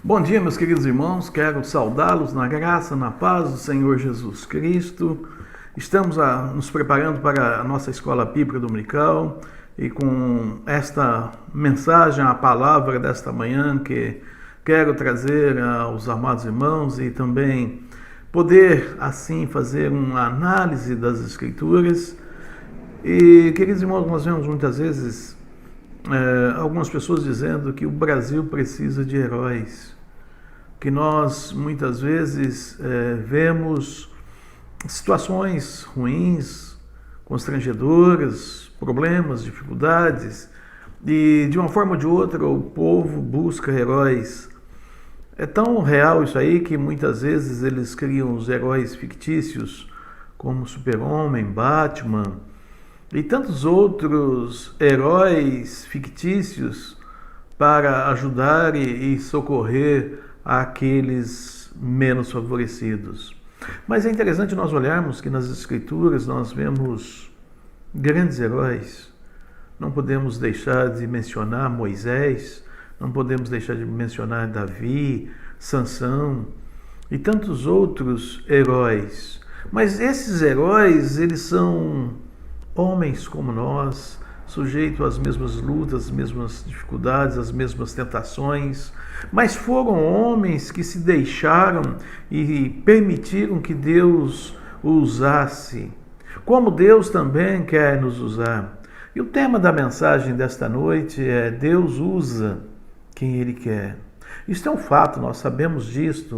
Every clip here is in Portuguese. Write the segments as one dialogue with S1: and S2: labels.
S1: Bom dia, meus queridos irmãos. Quero saudá-los na graça, na paz do Senhor Jesus Cristo. Estamos nos preparando para a nossa escola bíblica dominical e com esta mensagem, a palavra desta manhã que quero trazer aos amados irmãos e também poder assim fazer uma análise das Escrituras. E, queridos irmãos, nós vemos muitas vezes algumas pessoas dizendo que o Brasil precisa de heróis, que nós muitas vezes vemos situações ruins, constrangedoras, problemas, dificuldades, e de uma forma ou de outra o povo busca heróis. É tão real isso aí que muitas vezes eles criam os heróis fictícios, como Super-Homem, Batman e tantos outros heróis fictícios para ajudar e socorrer àqueles menos favorecidos. Mas é interessante nós olharmos que nas Escrituras nós vemos grandes heróis. Não podemos deixar de mencionar Moisés, não podemos deixar de mencionar Davi, Sansão e tantos outros heróis. Mas esses heróis, eles são homens como nós, sujeitos às mesmas lutas, às mesmas dificuldades, às mesmas tentações, mas foram homens que se deixaram e permitiram que Deus o usasse, como Deus também quer nos usar. E o tema da mensagem desta noite é: Deus usa quem Ele quer. Isso é um fato, nós sabemos disto,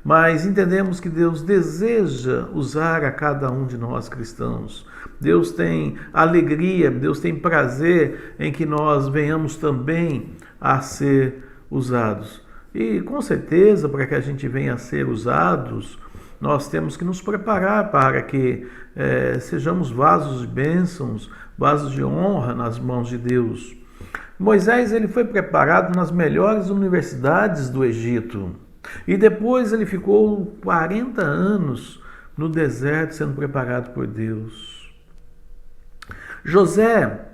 S1: mas entendemos que Deus deseja usar a cada um de nós cristãos. Deus tem alegria, Deus tem prazer em que nós venhamos também a ser usados. E com certeza, para que a gente venha a ser usados, nós temos que nos preparar para que sejamos vasos de bênçãos, vasos de honra nas mãos de Deus. Moisés ele foi preparado nas melhores universidades do Egito e depois ele ficou 40 anos no deserto sendo preparado por Deus. José,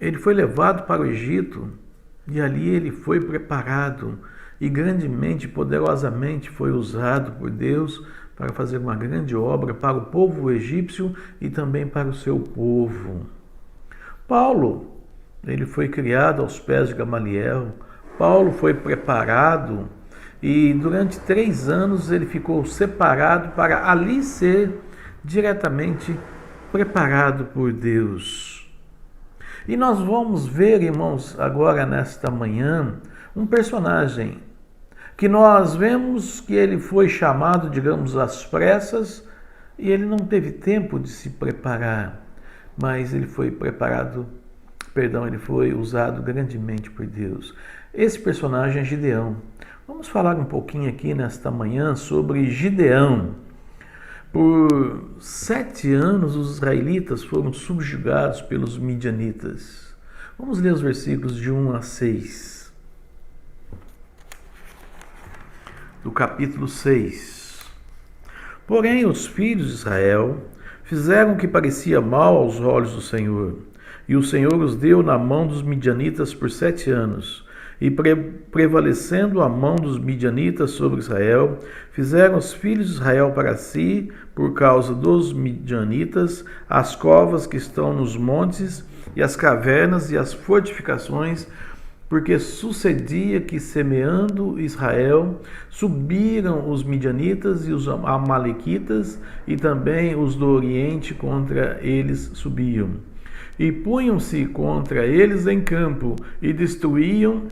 S1: ele foi levado para o Egito e ali ele foi preparado e grandemente, poderosamente foi usado por Deus para fazer uma grande obra para o povo egípcio e também para o seu povo. Paulo, ele foi criado aos pés de Gamaliel. Paulo foi preparado e durante 3 anos ele ficou separado para ali ser diretamente preparado por Deus. E nós vamos ver, irmãos, agora nesta manhã, um personagem que nós vemos que ele foi chamado, digamos, às pressas e ele não teve tempo de se preparar, mas ele foi ele foi usado grandemente por Deus. Esse personagem é Gideão. Vamos falar um pouquinho aqui nesta manhã sobre Gideão. Por 7 anos os israelitas foram subjugados pelos midianitas. Vamos ler os versículos de 1 a 6. Do capítulo 6. Porém, os filhos de Israel fizeram o que parecia mal aos olhos do Senhor, e o Senhor os deu na mão dos midianitas por 7 anos. E prevalecendo a mão dos midianitas sobre Israel, fizeram os filhos de Israel para si, por causa dos midianitas, as covas que estão nos montes, e as cavernas e as fortificações, porque sucedia que, semeando Israel, subiram os midianitas e os amalequitas, e também os do Oriente contra eles subiam. E punham-se contra eles em campo, e destruíam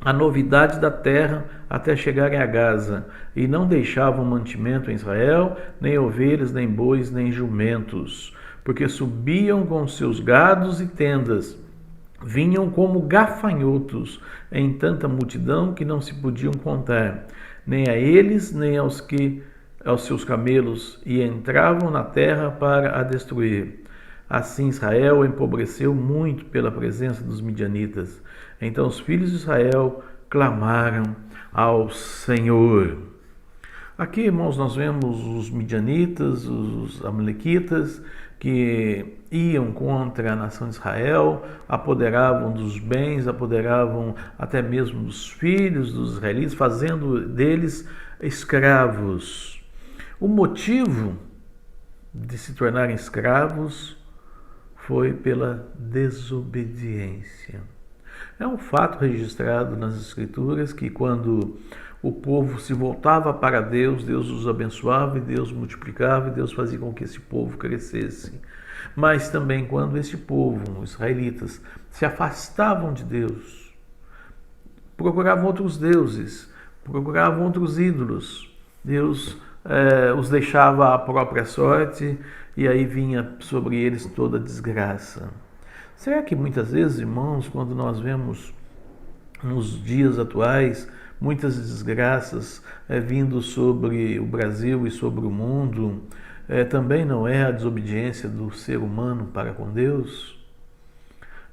S1: a novidade da terra até chegarem a Gaza, e não deixavam mantimento em Israel, nem ovelhas, nem bois, nem jumentos, porque subiam com seus gados e tendas, vinham como gafanhotos em tanta multidão que não se podiam contar, nem a eles, nem aos seus camelos, e entravam na terra para a destruir. Assim Israel empobreceu muito pela presença dos midianitas. Então os filhos de Israel clamaram ao Senhor. Aqui, irmãos, nós vemos os midianitas, os amalequitas, que iam contra a nação de Israel, apoderavam dos bens, apoderavam até mesmo dos filhos dos israelitas, fazendo deles escravos. O motivo de se tornarem escravos foi pela desobediência. É um fato registrado nas Escrituras que quando o povo se voltava para Deus, Deus os abençoava e Deus multiplicava e Deus fazia com que esse povo crescesse. Mas também quando esse povo, os israelitas, se afastavam de Deus, procuravam outros deuses, procuravam outros ídolos, Deus os deixava à própria sorte e aí vinha sobre eles toda a desgraça. Será que muitas vezes, irmãos, quando nós vemos nos dias atuais muitas desgraças vindo sobre o Brasil e sobre o mundo, também não é a desobediência do ser humano para com Deus?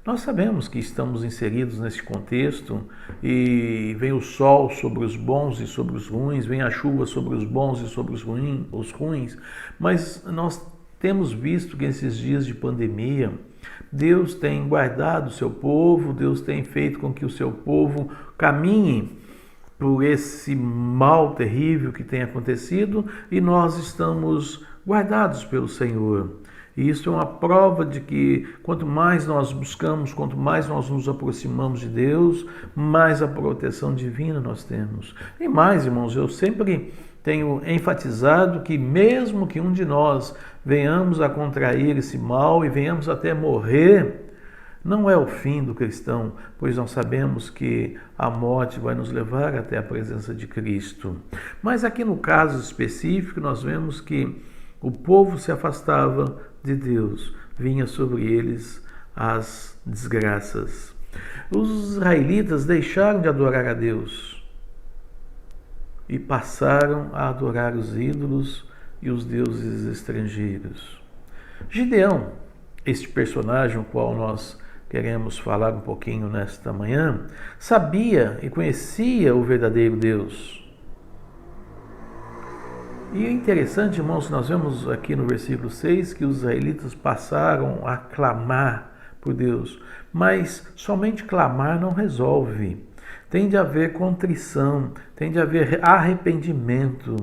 S1: Nós sabemos que estamos inseridos nesse contexto e vem o sol sobre os bons e sobre os ruins, vem a chuva sobre os bons e sobre os ruins, mas nós temos visto que nesses dias de pandemia, Deus tem guardado o seu povo, Deus tem feito com que o seu povo caminhe por esse mal terrível que tem acontecido e nós estamos guardados pelo Senhor. E isso é uma prova de que quanto mais nós buscamos, quanto mais nós nos aproximamos de Deus, mais a proteção divina nós temos. E mais, irmãos, eu sempre tenho enfatizado que mesmo que um de nós venhamos a contrair esse mal e venhamos até morrer, não é o fim do cristão, pois nós sabemos que a morte vai nos levar até a presença de Cristo. Mas aqui no caso específico, nós vemos que o povo se afastava de Deus, vinha sobre eles as desgraças. Os israelitas deixaram de adorar a Deus e passaram a adorar os ídolos e os deuses estrangeiros. Gideão, este personagem, o qual nós queremos falar um pouquinho nesta manhã, sabia e conhecia o verdadeiro Deus. E é interessante, irmãos, nós vemos aqui no versículo 6 que os israelitas passaram a clamar por Deus, mas somente clamar não resolve. Tem de haver contrição, tem de haver arrependimento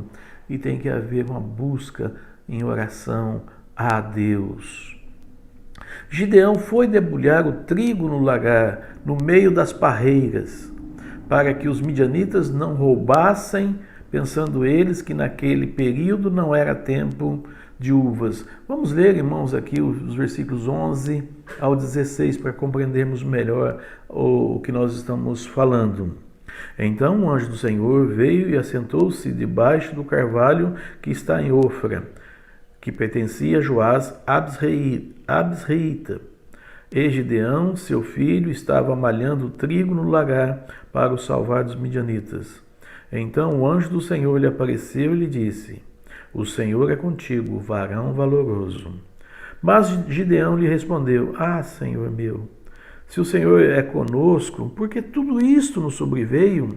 S1: e tem que haver uma busca em oração a Deus. Gideão foi debulhar o trigo no lagar, no meio das parreiras, para que os midianitas não roubassem, pensando eles que naquele período não era tempo de uvas. Vamos ler, irmãos, aqui os versículos 11 ao 16 para compreendermos melhor o que nós estamos falando. Então o anjo do Senhor veio e assentou-se debaixo do carvalho que está em Ofra, que pertencia a Joás Abisreita. E Gideão, seu filho, estava malhando trigo no lagar para o salvar dos midianitas. Então o anjo do Senhor lhe apareceu e lhe disse: O Senhor é contigo, varão valoroso. Mas Gideão lhe respondeu: Ah, Senhor meu, se o Senhor é conosco, por que tudo isto nos sobreveio?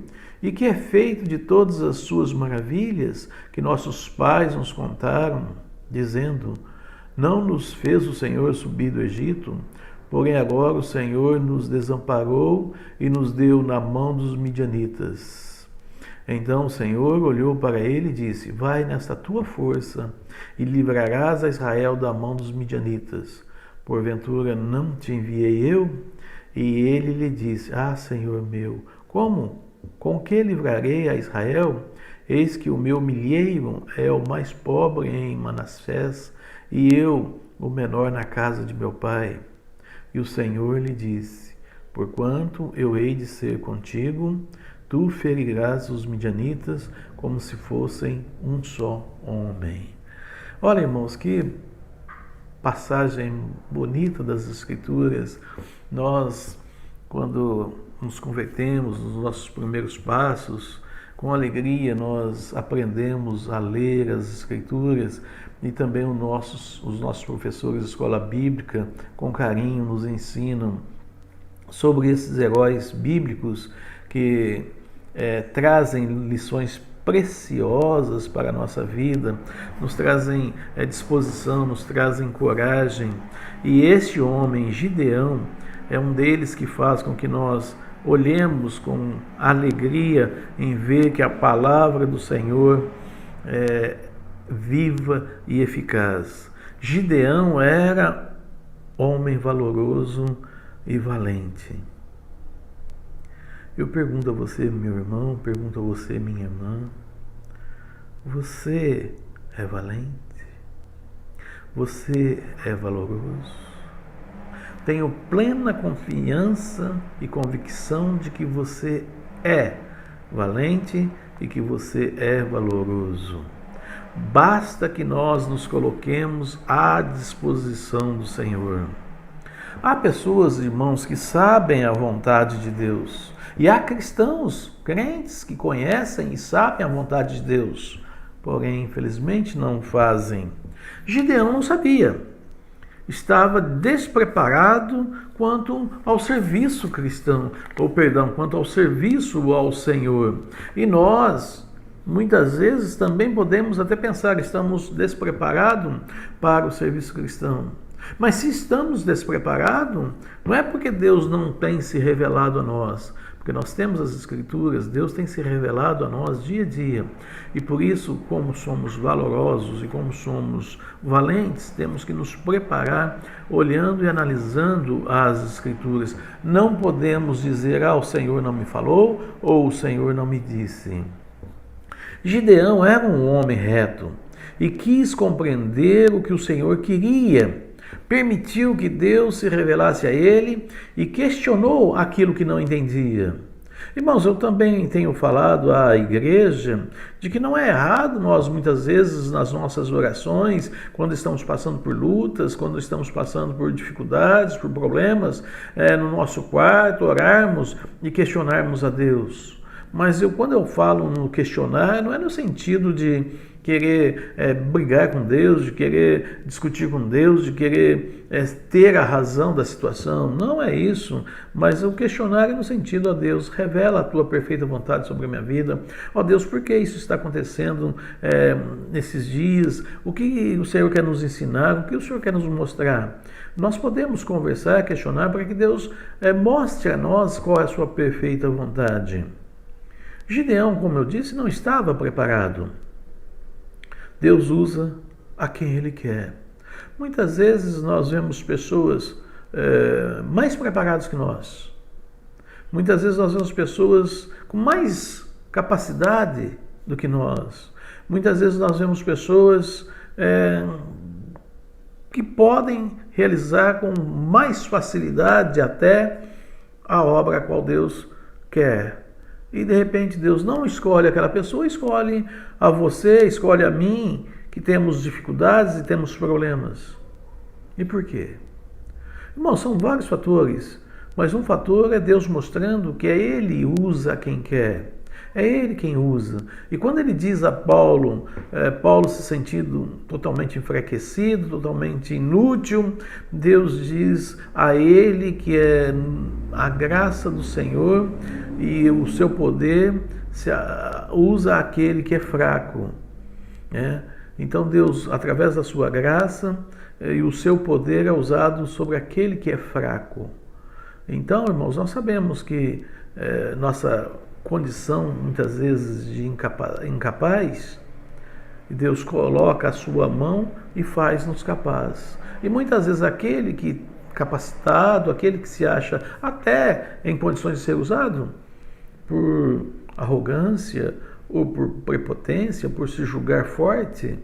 S1: E que é feito de todas as suas maravilhas que nossos pais nos contaram, dizendo: Não nos fez o Senhor subir do Egito? Porém agora o Senhor nos desamparou e nos deu na mão dos midianitas. Então o Senhor olhou para ele e disse: Vai nesta tua força e livrarás a Israel da mão dos midianitas. Porventura não te enviei eu? E ele lhe disse: Ah, Senhor meu, como? Com que livrarei a Israel? Eis que o meu milheiro é o mais pobre em Manassés, e eu o menor na casa de meu pai. E o Senhor lhe disse: Porquanto eu hei de ser contigo, tu ferirás os midianitas como se fossem um só homem. Olha, irmãos, que passagem bonita das Escrituras. Nós, quando nos convertemos, nos nossos primeiros passos, com alegria nós aprendemos a ler as Escrituras e também os nossos professores de escola bíblica, com carinho, nos ensinam sobre esses heróis bíblicos que trazem lições preciosas para a nossa vida, nos trazem disposição, nos trazem coragem. E este homem, Gideão, é um deles que faz com que nós olhemos com alegria em ver que a palavra do Senhor é viva e eficaz. Gideão era homem valoroso e valente. Eu pergunto a você, meu irmão, pergunto a você, minha irmã, você é valente? Você é valoroso? Tenho plena confiança e convicção de que você é valente e que você é valoroso. Basta que nós nos coloquemos à disposição do Senhor. Há pessoas, irmãos, que sabem a vontade de Deus. E há cristãos, crentes, que conhecem e sabem a vontade de Deus. Porém, infelizmente, não fazem. Gideão não sabia. Estava despreparado quanto ao serviço cristão, quanto ao serviço ao Senhor. E nós, muitas vezes, também podemos até pensar, estamos despreparados para o serviço cristão. Mas se estamos despreparados, não é porque Deus não tem se revelado a nós, porque nós temos as Escrituras, Deus tem se revelado a nós dia a dia. E por isso, como somos valorosos e como somos valentes, temos que nos preparar olhando e analisando as Escrituras. Não podemos dizer, o Senhor não me falou ou o Senhor não me disse. Gideão era um homem reto e quis compreender o que o Senhor queria. Permitiu que Deus se revelasse a ele e questionou aquilo que não entendia. Irmãos, eu também tenho falado à igreja de que não é errado nós, muitas vezes, nas nossas orações, quando estamos passando por lutas, quando estamos passando por dificuldades, por problemas, no nosso quarto, orarmos e questionarmos a Deus. Mas quando eu falo no questionar, não é no sentido de querer brigar com Deus, de querer discutir com Deus, de querer ter a razão da situação. Não é isso, mas o questionar é no sentido, Deus, revela a tua perfeita vontade sobre a minha vida. Deus, por que isso está acontecendo nesses dias? O que o Senhor quer nos ensinar? O que o Senhor quer nos mostrar? Nós podemos conversar, questionar, para que Deus mostre a nós qual é a sua perfeita vontade. Gideão, como eu disse, não estava preparado. Deus usa a quem Ele quer. Muitas vezes nós vemos pessoas mais preparadas que nós. Muitas vezes nós vemos pessoas com mais capacidade do que nós. Muitas vezes nós vemos pessoas que podem realizar com mais facilidade até a obra a qual Deus quer. E de repente Deus não escolhe aquela pessoa, escolhe a você, escolhe a mim, que temos dificuldades e temos problemas. E por quê? Irmão, são vários fatores, mas um fator é Deus mostrando que Ele usa quem quer. É Ele quem usa. E quando Ele diz a Paulo, Paulo se sentindo totalmente enfraquecido, totalmente inútil, Deus diz a ele que é a graça do Senhor e o seu poder usa aquele que é fraco. Então Deus, através da sua graça e o seu poder é usado sobre aquele que é fraco. Então, irmãos, nós sabemos que nossa condição, muitas vezes, de incapaz, e Deus coloca a sua mão e faz-nos capazes. E muitas vezes aquele que capacitado, aquele que se acha até em condições de ser usado, por arrogância ou por prepotência, por se julgar forte,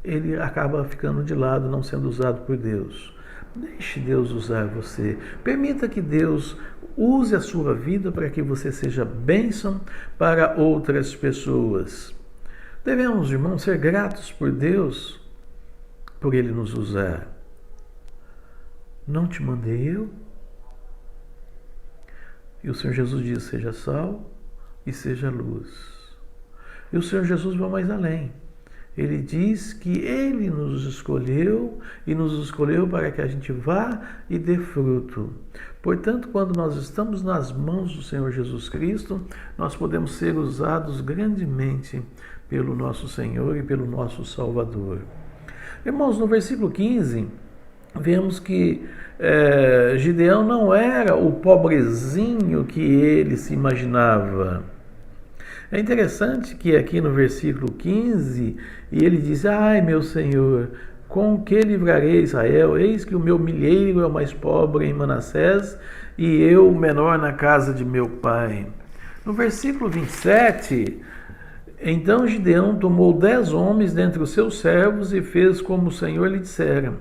S1: ele acaba ficando de lado, não sendo usado por Deus. Deixe Deus usar você. Permita que Deus use a sua vida para que você seja bênção para outras pessoas. Devemos, irmãos, ser gratos por Deus, por Ele nos usar. Não te mandei eu? E o Senhor Jesus diz, seja sal e seja luz. E o Senhor Jesus vai mais além. Ele diz que Ele nos escolheu e nos escolheu para que a gente vá e dê fruto. Portanto, quando nós estamos nas mãos do Senhor Jesus Cristo, nós podemos ser usados grandemente pelo nosso Senhor e pelo nosso Salvador. Irmãos, no versículo 15, vemos que Gideão não era o pobrezinho que ele se imaginava. É interessante que aqui no versículo 15, ele diz: ai, meu Senhor, com que livrarei Israel? Eis que o meu milheiro é o mais pobre em Manassés e eu o menor na casa de meu pai. No versículo 27, então Gideão tomou 10 homens dentre os seus servos e fez como o Senhor lhe dissera.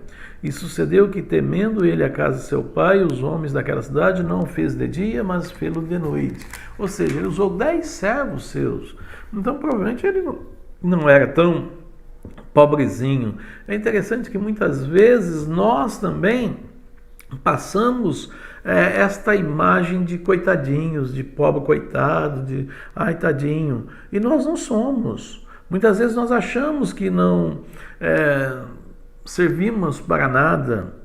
S1: E sucedeu que, temendo ele a casa de seu pai, os homens daquela cidade não o fez de dia, mas fê-lo de noite. Ou seja, ele usou 10 servos seus. Então, provavelmente, ele não era tão pobrezinho. É interessante que muitas vezes nós também passamos esta imagem de coitadinhos, de pobre coitado, de ai tadinho. E nós não somos. Muitas vezes nós achamos que não servimos para nada,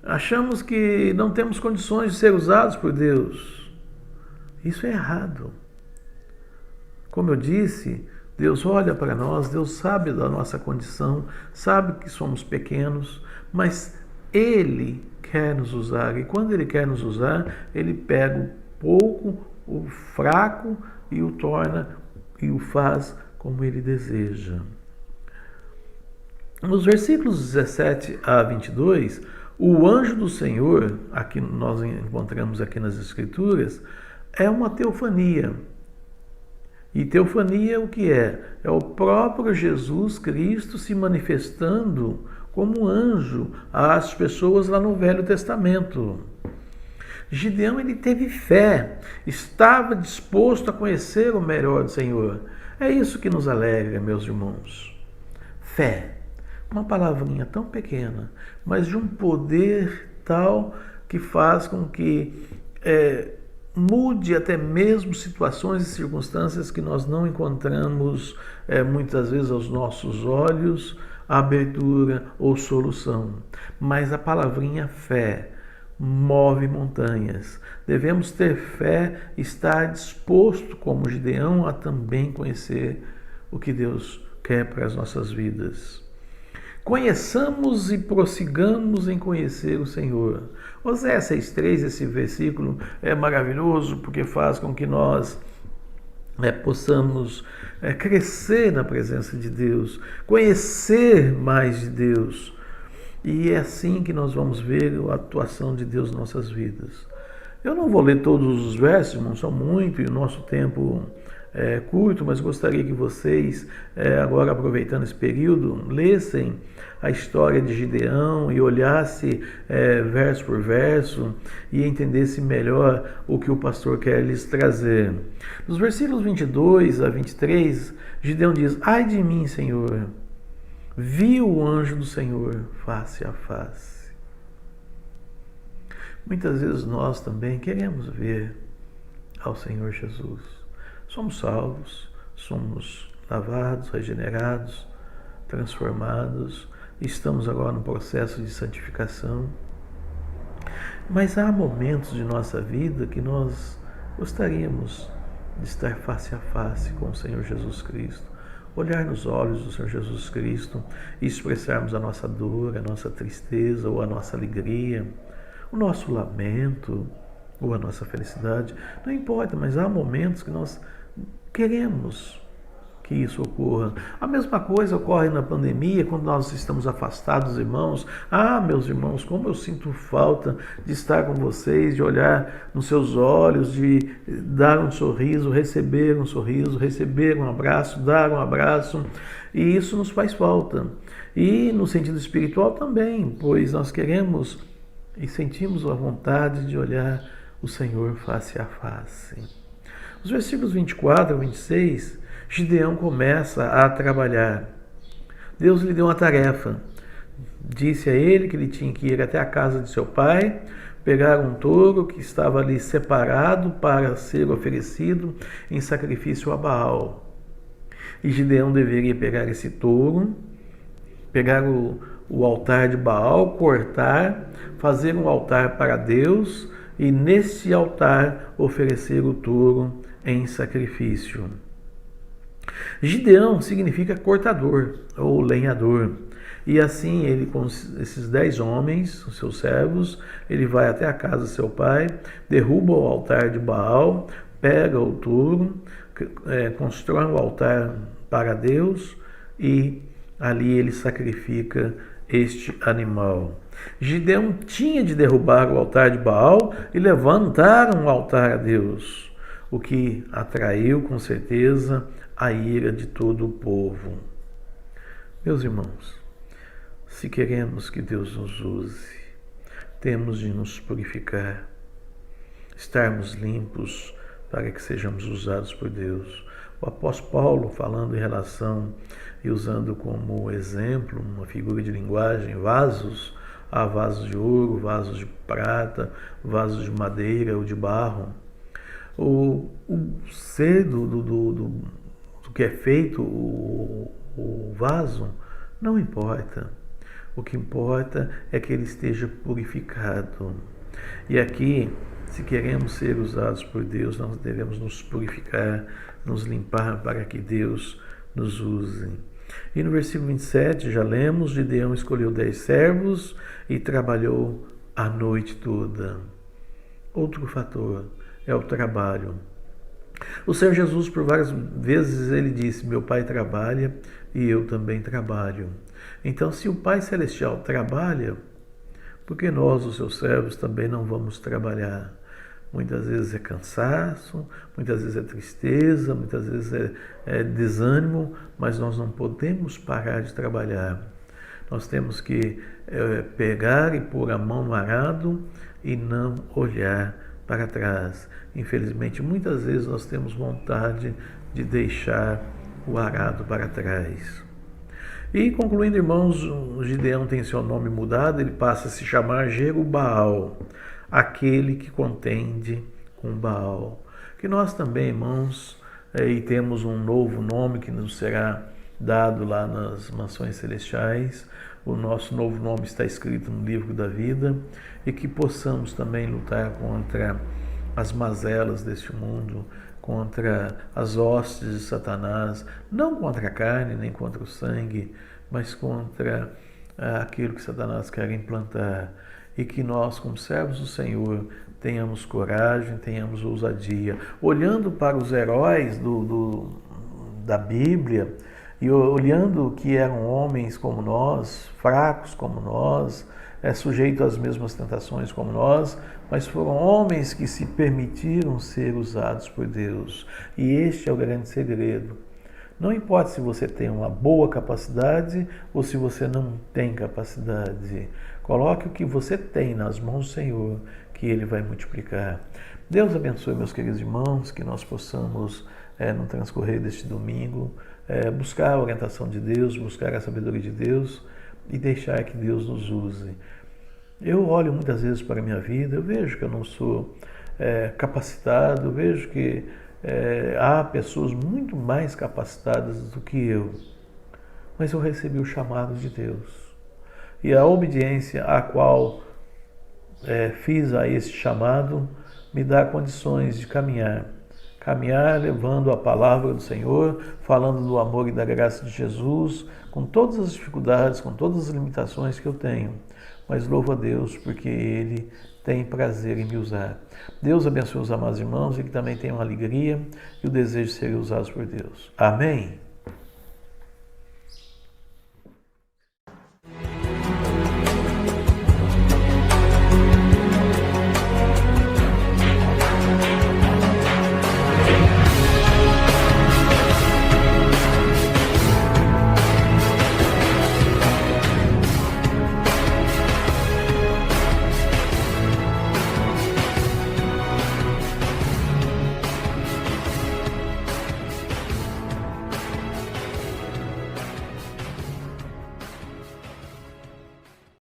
S1: achamos que não temos condições de ser usados por Deus. Isso é errado. Como eu disse, Deus olha para nós, Deus sabe da nossa condição, sabe que somos pequenos, mas Ele quer nos usar. E quando Ele quer nos usar, Ele pega o pouco, o fraco e o torna e o faz como Ele deseja. Nos versículos 17 a 22, o anjo do Senhor, aqui nós encontramos aqui nas Escrituras, é uma teofania. E teofania o que é? É o próprio Jesus Cristo se manifestando como anjo às pessoas lá no Velho Testamento. Gideão, ele teve fé, estava disposto a conhecer o melhor do Senhor. É isso que nos alegra, meus irmãos. Fé. Uma palavrinha tão pequena, mas de um poder tal que faz com que mude até mesmo situações e circunstâncias que nós não encontramos muitas vezes aos nossos olhos, abertura ou solução. Mas a palavrinha fé move montanhas. Devemos ter fé, estar disposto, como Gideão, a também conhecer o que Deus quer para as nossas vidas. Conheçamos e prossigamos em conhecer o Senhor. Oséias 6,3, esse versículo é maravilhoso porque faz com que nós possamos crescer na presença de Deus, conhecer mais de Deus. E é assim que nós vamos ver a atuação de Deus nas nossas vidas. Eu não vou ler todos os versos, não são muitos, e o nosso tempo é curto, mas gostaria que vocês, agora aproveitando esse período, lessem a história de Gideão e olhassem verso por verso e entendessem melhor o que o pastor quer lhes trazer. Nos versículos 22 a 23, Gideão diz: ai de mim, Senhor, vi o anjo do Senhor face a face. Muitas vezes nós também queremos ver ao Senhor Jesus. Somos salvos, somos lavados, regenerados, transformados, estamos agora no processo de santificação. Mas há momentos de nossa vida que nós gostaríamos de estar face a face com o Senhor Jesus Cristo, olhar nos olhos do Senhor Jesus Cristo e expressarmos a nossa dor, a nossa tristeza ou a nossa alegria, o nosso lamento ou a nossa felicidade. Não importa, mas há momentos que nós queremos que isso ocorra. A mesma coisa ocorre na pandemia, quando nós estamos afastados, irmãos. Ah, meus irmãos, como eu sinto falta de estar com vocês, de olhar nos seus olhos, de dar um sorriso, receber um abraço, dar um abraço. E isso nos faz falta. E no sentido espiritual também, pois nós queremos e sentimos a vontade de olhar o Senhor face a face. Os versículos 24 a 26, Gideão começa a trabalhar. Deus lhe deu uma tarefa. Disse a ele que ele tinha que ir até a casa de seu pai, pegar um touro que estava ali separado para ser oferecido em sacrifício a Baal. E Gideão deveria pegar esse touro, pegar o altar de Baal, cortar, fazer um altar para Deus e nesse altar oferecer o touro em sacrifício. Gideão significa cortador ou lenhador. E assim ele, com esses 10 homens, os seus servos, ele vai até a casa de seu pai, derruba o altar de Baal, pega o touro, constrói um altar para Deus e ali ele sacrifica este animal. Gideão tinha de derrubar o altar de Baal e levantar um altar a Deus, o que atraiu com certeza a ira de todo o povo. Meus irmãos, se queremos que Deus nos use, temos de nos purificar, estarmos limpos para que sejamos usados por Deus. O apóstolo Paulo, falando em relação e usando como exemplo, uma figura de linguagem, vasos, há vasos de ouro, vasos de prata, vasos de madeira ou de barro. O ser do que é feito o vaso não importa. O que importa é que ele esteja purificado. E aqui, se queremos ser usados por Deus, nós devemos nos purificar, nos limpar para que Deus nos use. E no versículo 27, já lemos, Gideão escolheu 10 servos e trabalhou a noite toda. Outro fator é o trabalho. O Senhor Jesus, por várias vezes, ele disse, meu Pai trabalha e eu também trabalho. Então, se o Pai Celestial trabalha, por que nós, os seus servos, também não vamos trabalhar? Muitas vezes é cansaço, muitas vezes é tristeza, muitas vezes é desânimo, mas nós não podemos parar de trabalhar. Nós temos que pegar e pôr a mão no arado e não olhar para trás. Infelizmente, muitas vezes nós temos vontade de deixar o arado para trás. E concluindo, irmãos, o Gideão tem seu nome mudado, ele passa a se chamar Jerubaal, aquele que contende com Baal. Que nós também, irmãos, e temos um novo nome que nos será dado lá nas mansões celestiais. O nosso novo nome está escrito no livro da vida e que possamos também lutar contra as mazelas deste mundo, contra as hostes de Satanás, não contra a carne nem contra o sangue, mas contra aquilo que Satanás quer implantar. E que nós, como servos do Senhor, tenhamos coragem, tenhamos ousadia. Olhando para os heróis da Bíblia e olhando que eram homens como nós, fracos como nós, sujeitos às mesmas tentações como nós, mas foram homens que se permitiram ser usados por Deus. E este é o grande segredo. Não importa se você tem uma boa capacidade ou se você não tem capacidade. Coloque o que você tem nas mãos do Senhor, que Ele vai multiplicar. Deus abençoe, meus queridos irmãos, que nós possamos, no transcorrer deste domingo, buscar a orientação de Deus, buscar a sabedoria de Deus e deixar que Deus nos use. Eu olho muitas vezes para a minha vida, eu vejo que eu não sou capacitado, eu vejo que há pessoas muito mais capacitadas do que eu, mas eu recebi o chamado de Deus. E a obediência a qual fiz a esse chamado me dá condições de caminhar levando a palavra do Senhor, falando do amor e da graça de Jesus, com todas as dificuldades, com todas as limitações que eu tenho. Mas louvo a Deus porque Ele tem prazer em me usar. Deus abençoe os amados irmãos e que também tenham alegria e o desejo de serem usados por Deus. Amém?